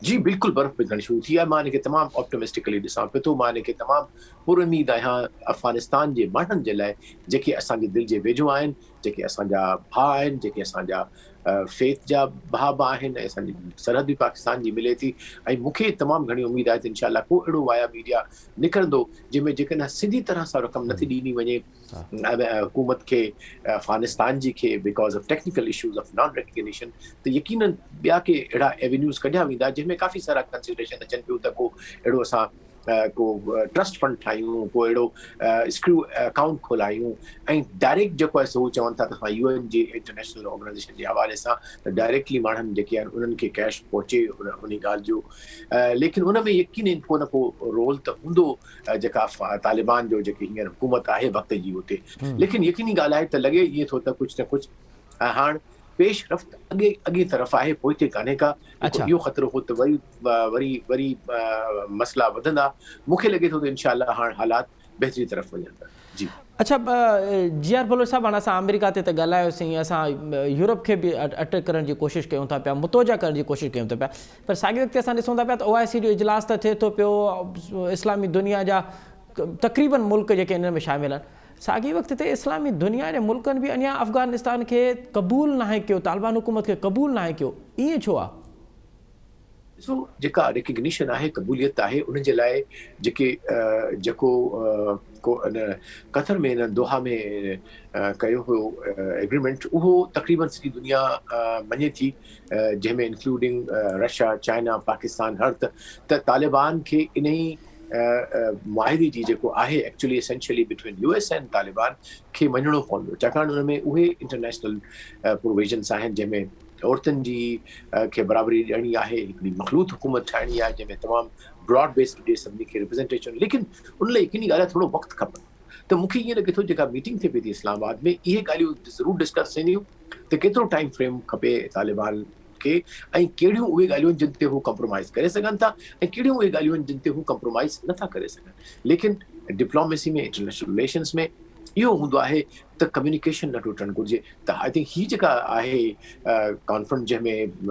[SPEAKER 4] जी बिल्कुलु, बर्फ़ पिघलणु शुरू थी आहे। मां हिनखे तमामु ऑप्टिमिस्टिकली ॾिसां पियो थो, मां हिनखे तमामु पुरुमीद आहियां अफ़गानिस्तान जे माण्हुनि जे लाइ, जेके असांजे दिलि जे वेझो आहिनि, जेके असांजा भाउ आहिनि, जेके असांजा फेथ जा भाउ आहिनि, ऐं असांजी सरहद बि पाकिस्तान जी मिले थी। ऐं मूंखे तमामु घणी उमेद आहे त इनशाला को अहिड़ो वाया मीडिया निकिरंदो जंहिंमें जेकॾहिं सिधी तरह सां रक़म नथी ॾिनी वञे हुकूमत खे, अफ़गानिस्तान जी खे, because of technical issues of non recognition, त यकीनन ॿिया के अहिड़ा एवेन्यूज़ कढिया वेंदा जंहिंमें काफ़ी सारा कंसिडरेशन अचनि पियूं त को अहिड़ो असां को ट्रस्ट फंड ठाहियूं, को अहिड़ो स्क्रू अकाउंट खोलायूं ऐं डायरेक्ट जेको आहे सो चवनि था त असां UN जी इंटरनेशनल ऑर्गेनाइज़ेशन जे हवाले सां त डायरेक्टली माण्हुनि जेके आहिनि उन्हनि खे कैश पहुचे उन ॻाल्हि जो। लेकिन उन में यकीन को न को रोल त हूंदो जेका तालिबान जो जेकी हींअर हुकूमत आहे वक़्त जी उते। लेकिन यकीनी ॻाल्हि आहे त लॻे ईअं थो त कुझु न कुझु हाणे पेशरफ़्त अॻे तरफ़ आहे, पोइते कान्हे का।
[SPEAKER 1] अच्छा।
[SPEAKER 4] इहो ख़तरो हो त वरी मसला वधंदा। मूंखे लॻे थो त इंशाअल्लाह हाणे हालात बहितरी तरफ़ वञनि था। जी।
[SPEAKER 1] अच्छा, जी आर भलोच साहब, हाणे असां अमेरिका ते त ॻाल्हायोसीं, असां यूरोप खे बि अटैक करण जी कोशिशि कयूं था पिया, मुतवजा करण जी कोशिशि कयूं था पिया, पर साॻिए वक़्तु असां ॾिसूं था पिया त OIC जो इजलास त थिए थो पियो, इस्लामी दुनिया जा तक़रीबन मुल्क जेके हिन में शामिल आहिनि, साॻिए वक़्त ते इस्लामी दुनिया जे मुल्कनि बि अञा अफ़गानिस्तान खे क़बूल नाहे कयो, तालिबान हुकूमत खे क़बूल नाहे कयो, ईअं छो आहे?
[SPEAKER 4] ॾिसो, जेका रिकग्निशन आहे, क़बूलियत आहे, उन जे लाइ जेको कतर में दोहा में कयो हुयो एग्रीमेंट, उहो तक़रीबन सॼी दुनिया मञे थी, जंहिंमें इंक्लूडिंग रशिया, चाइना, पाकिस्तान, हर त तालिबान खे इन ई मुआहिदे जी जेको आहे actually essentially between US and Taliban खे मञणो पवंदो, छाकाणि हुन में उहे इंटरनेशनल प्रोविजन्स आहिनि जंहिंमें औरतुनि जी खे बराबरी ॾियणी आहे, हिकिड़ी मखलूत हुकूमत ठाहिणी आहे जंहिंमें तमामु ब्रॉड बेस्ड ॾिए सभिनी खे रिप्रेज़ेंटेशन। लेकिन उन लाइ यकीनी ॻाल्हि आहे, थोरो वक़्तु खपे। त मूंखे ईअं लॻे थो जेका मीटिंग थिए पई थी इस्लामाबाद में, इहे ॻाल्हियूं ज़रूरु डिस्कस थींदियूं त केतिरो टाइम फ्रेम खपे तालिबान खे, ऐं कहिड़ियूं उहे ॻाल्हियूं जिन ते हू कॉम्प्रोमाइज़ करे सघनि था, ऐं कहिड़ियूं उहे ॻाल्हियूं जिन ते हू कॉम्प्रोमाइज़ नथा करे सघनि। लेकिन डिप्लोमेसी में, इंटरनेशनल रिलेशन्स में इहो हूंदो आहे त कम्युनिकेशन न टुटणु घुरिजे। त आई थिंक हीअ जेका आहे कॉन्फ्रेंस जंहिंमें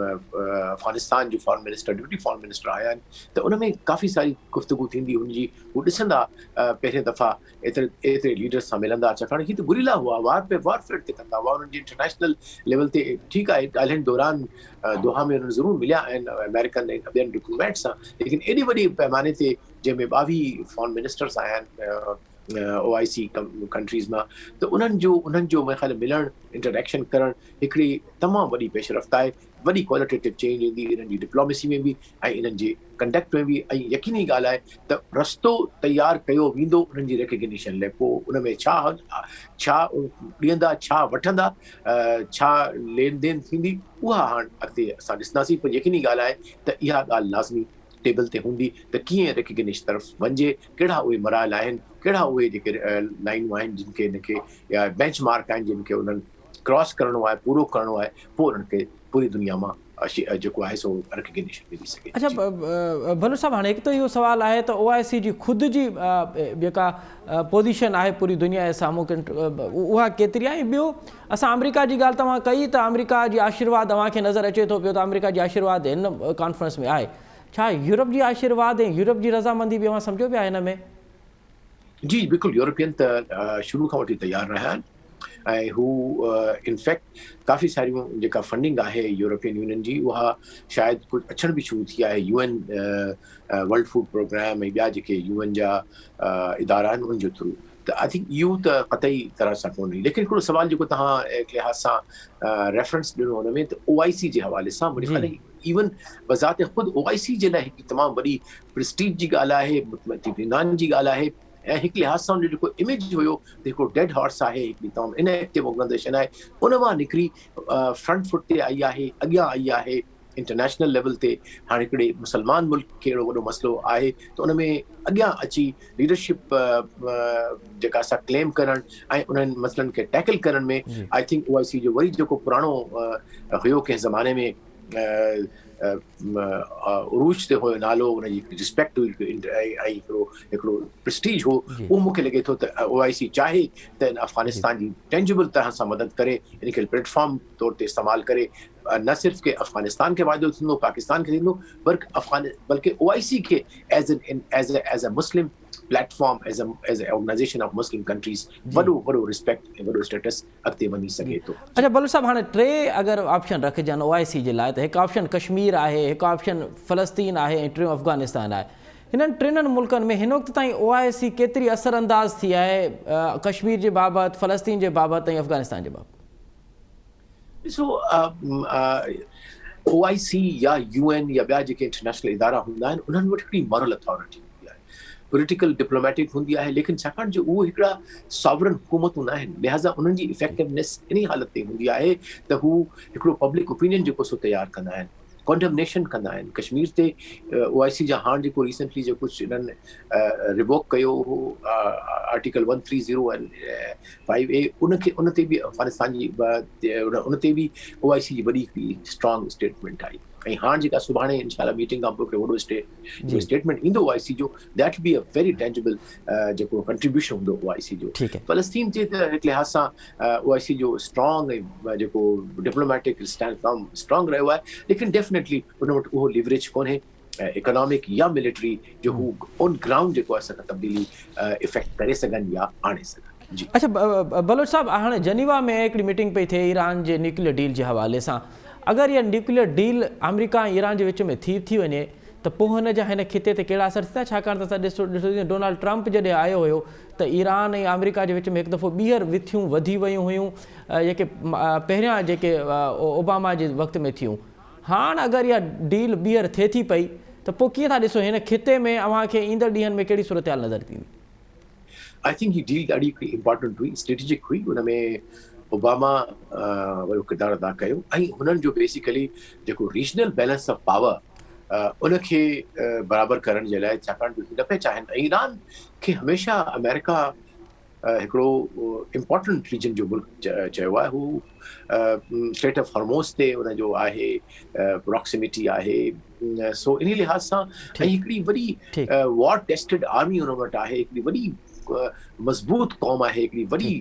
[SPEAKER 4] अफ़गानिस्तान जो foreign minister, deputy foreign minister आया आहिनि, त उन में काफ़ी सारी गुफ़्तगू थींदी, हुनजी हू ॾिसंदा पहिरें दफ़ा एतिरे लीडर्स सां मिलंदा, छाकाणि हीअ त गुरिला हुआ, वारफेयर ते कंदा हुआ, उन्हनि जी इंटरनेशनल लेवल ते ठीकु आहे ॻाल्हियुनि दौरान दोहा में उन्हनि ज़रूरु मिलिया आहिनि अमेरिकन ऐं ॿियनि डिप्लोमेट सां, लेकिन एॾी वॾी पैमाने ते जंहिंमें 22 फॉरेन मिनिस्टर्स आया आहिनि OIC कंट्रीज़ मां, त उन्हनि जो मुंहिंजे ख़्याल मिलणु, इंटरेक्शन करणु हिकिड़ी तमामु वॾी पेशरफ़्त आहे। वॾी क्वालिटेटिव चेंज ईंदी इन्हनि जी डिप्लोमेसी में बि ऐं इन्हनि जे कंडक्ट में बि। ऐं यकीनी ॻाल्हि आहे त रस्तो तयारु कयो वेंदो उन्हनि जी रिकग्निशन लाइ। पोइ उन में छा ॾींदा, छा वठंदा, छा लेन देन थींदी, उहा हाणे अॻिते असां ॾिसंदासीं। पर यकीनी ॻाल्हि आहे त इहा ॻाल्हि लाज़मी टेबल ते हूंदी त कीअं रिकग्निशन तरफ़ वञिजे, कहिड़ा उहे मराइल आहिनि, कहिड़ा उहे जेके लाइनूं आहिनि जिन खे हिनखे या बेंच मार्क आहिनि जिन खे उन्हनि क्रॉस करिणो आहे, पूरो करिणो आहे, पोइ उन्हनि खे पूरी दुनिया मां जेको आहे सो रिकग्निशन मिली सघे।
[SPEAKER 1] अच्छा भलो साहब, हाणे हिकु त इहो सुवालु आहे त OIC जी ख़ुदि जी जेका पोज़ीशन आहे पूरी दुनिया जे साम्हूं, उहा केतिरी आहे? ॿियो, असां अमेरिका जी ॻाल्हि तव्हां कई त अमेरिका जी आशीर्वाद तव्हांखे नज़र अचे थो पियो त अमेरिका जी आशीर्वाद हिन कॉन्फ्रेंस में आहे। छा यूरोप जी आशीर्वाद ऐं यूरोप जी रज़ामंदी बि अवां सम्झो पिया हिन में?
[SPEAKER 4] जी बिल्कुलु, यूरोपियन त शुरू खां वठी तयारु रहिया आहिनि, ऐं हू इनफैक्ट काफ़ी सारियूं जेका फंडिंग आहे यूरोपियन यूनियन जी, उहा शायदि कुझु अचण बि शुरू थी आहे। UN वर्ल्ड फूड प्रोग्राम ऐं ॿिया जेके UN जा इदारा आहिनि उनजे थ्रू। त आई थिंक इहो त क़तई तरह सां कोन्हे। लेकिन हिकिड़ो सुवाल जेको तव्हां लिहाज़ सां रेफरेंस ॾिनो हुन में, त OIC जे हवाले सां मुंहिंजे ख़्याल इवन बज़ाते ख़ुदि OIC जे लाइ हिकु तमामु वॾी प्रेस्टीज जी ॻाल्हि आहे, इत्मीनान जी ॻाल्हि आहे। ऐं हिकु लिहाज़ सां हुनजो जेको इमेज हुयो त हिकिड़ो डेड हॉर्स आहे, हिकिड़ी तमामु इनएक्टिव ऑर्गेनाइज़ेशन आहे, उन मां निकिरी फ्रंट फुट ते आई आहे, अॻियां आई आहे इंटरनेशनल लेवल ते। हाणे हिकिड़े मुस्लमान मुल्क खे अहिड़ो वॾो मसइलो आहे त उन में अॻियां अची लीडरशिप जेका असां क्लेम करणु ऐं उन्हनि मसइलनि खे टैकल करण में आई थिंक OIC जो वरी जेको पुराणो हुयो कंहिं ज़माने में उरूज ते हुयो नालो, उनजी रिस्पेक्ट हुई ऐं हिकिड़ो प्रेस्टीज हो, उहो मूंखे लॻे थो त OIC चाहे त अफ़गानिस्तान जी टेंजिबल तरह सां मदद करे, इनखे प्लेटफॉर्म तौर ते इस्तेमालु करे, न सिर्फ़ के अफ़गानिस्तान खे फ़ाइदो थींदो, पाकिस्तान खे थींदो, बल्कि OIC खे as a Muslim platform, as a organisation of Muslim countries वॾो रिस्पेक्ट ऐं वॾो स्टेटस अॻिते वञी सघे थो।
[SPEAKER 1] अच्छा बलू साहब, हाणे टे अगरि ऑप्शन रखजनि OIC जे लाइ, त हिकु ऑप्शन कश्मीर आहे, हिकु ऑप्शन फ़लस्तीन आहे ऐं टियों अफ़गानिस्तान आहे। हिननि टिनि मुल्कनि में हिन वक़्तु ताईं OIC केतिरी असरअंदाज़ थी आहे कश्मीर जे बाबति, फ़लस्तीन जे बाबति ऐं अफ़गानिस्तान जे बाबति?
[SPEAKER 4] ॾिसो, OIC या UN या ॿिया जेके इंटरनेशनल इदारा हूंदा आहिनि, उन्हनि वटि हिकिड़ी मॉरल अथॉरिटी हूंदी आहे, पॉलिटिकल डिप्लोमेटिक हूंदी आहे, लेकिन छाकाणि जो उहे हिकिड़ा सॉवरन हुकूमतूं न आहिनि, लिहाज़ा उन्हनि जी इफेक्टिवनेस इन हालत ते हूंदी आहे त हू हिकिड़ो पब्लिक ओपिनियन जेको सो तयारु कंदा आहिनि। कॉन्डमनेशन कंदा आहिनि कश्मीर ते OIC जा हाणे जेको रिसेंटली जो कुझु इन्हनि रिवोक कयो हो आर्टिकल 130 एंड 5A उनखे उन ते बि अफगानिस्तान जी उन ते बि OIC जी वॾी हिकिड़ी स्ट्रॉन्ग स्टेटमेंट आई ऐं हाणे जेका सुभाणे इंशाल्लाह मीटिंग खां पोइ वॾो स्टेटमेंट ईंदो OIC जो that be a very tangible जेको कंट्रीब्यूशन हूंदो OIC जो फ़लस्तीन जे हिकु लिहाज़ सां OIC जो स्ट्रॉन्ग ऐं जेको डिप्लोमेटिक स्टैंड फर्म स्ट्रॉन्ग रहियो आहे लेकिन डेफिनेटली उन वटि उहो लिवरेज कोन्हे इकोनॉमिक या मिलिट्री जो हू ऑन ग्राउंड जेको आहे असां तब्दीली इफेक्ट करे सघनि या आणे सघनि जी।
[SPEAKER 1] अच्छा बलोच साहब हाणे जनीवा में हिकिड़ी मीटिंग पई थिए ईरान जे न्यूक्लियर डील जे हवाले सां अगरि इहा न्यूक्लियर डील अमेरिका ऐं ईरान जे विच में थी वञे त पोइ हुन जा हिन खिते ते कहिड़ा असर थींदा छाकाणि त असां ॾिसो डोनाल्ड ट्रंप जॾहिं आयो हुयो त ईरान ऐं अमेरिका जे विच में हिकु दफ़ो ॿीहर विथियूं वधी वियूं हुयूं जेके पहिरियां जेके ओबामा जे वक़्त में थियूं हाणे अगरि इहा डील ॿीहर थिए थी पई त पोइ कीअं था ॾिसो हिन खिते में अव्हांखे ईंदड़ ॾींहंनि में कहिड़ी सूरत हाल नज़र थींदी?
[SPEAKER 4] आई थिंक हीअ डील ॾाढी इम्पोर्टेंट हुई स्ट्रेटेजिक हुई हुन में ओबामा वॾो किरदारु अदा कयो ऐं हुननि जो बेसिकली जेको रीजनल बैलेंस ऑफ पावर उनखे बराबरि करण जे लाइ छाकाणि जो न पिया चाहिनि ऐं ईरान खे हमेशह अमेरिका हिकिड़ो इम्पोर्टेंट रीजन जो मुल्क चयो आहे हू स्ट्रेट ऑफ हॉर्मोज़ ते उनजो आहे प्रॉक्सिमिटी आहे सो इन लिहाज़ सां ऐं हिकिड़ी वॾी वॉर टेस्टेड आर्मी उन वटि आहे हिकिड़ी वॾी मज़बूत क़ौम आहे हिकिड़ी वॾी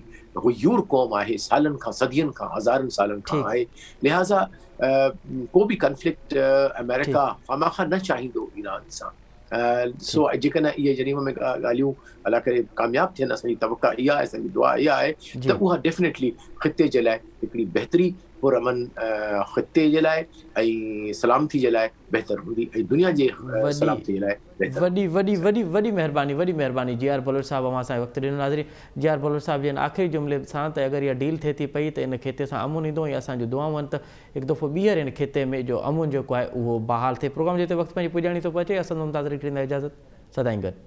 [SPEAKER 4] हुयूर क़ौम आहे सालनि खां सदियनि खां हज़ारनि सालनि खां आहे लिहाज़ा को बि कंफ्लिक्ट अमेरिका ख़ामख़ा न चाहींदो ईरान सां सो जेकॾहिं इहे जनीवा में ॻाल्हियूं अलाह करे कामयाबु थियनि असांजी तवक़ा इहा आहे असांजी दुआ इहा आहे त उहा डेफिनेटली ख़िते जे लाइ हिकिड़ी बहितरी पुरअमन ख़िते जे लाइ ऐं सलामती जे लाइ बहितर हूंदी ऐं दुनिया जे सलामती जे लाइ
[SPEAKER 1] वॾी महिरबानी जी आर बलोच साहब असां असांखे वक़्तु ॾिनो नाज़रीन जी आर बलोच साहब जे आख़िरी जुमिले सां त अगरि इहा डील थिए थी पई त इन खिते सां अमुन ईंदो ऐं असांजूं दुआऊं आहिनि त हिकु दफ़ो ॿीहर इन खिते में जो अमुन जेको आहे उहो बहाल थिए। प्रोग्राम जे हिते वक़्तु पंहिंजी पुॼाणी थो पहुचे असां मुमताज़ ॾींदा इजाज़त सदाईं गॾु।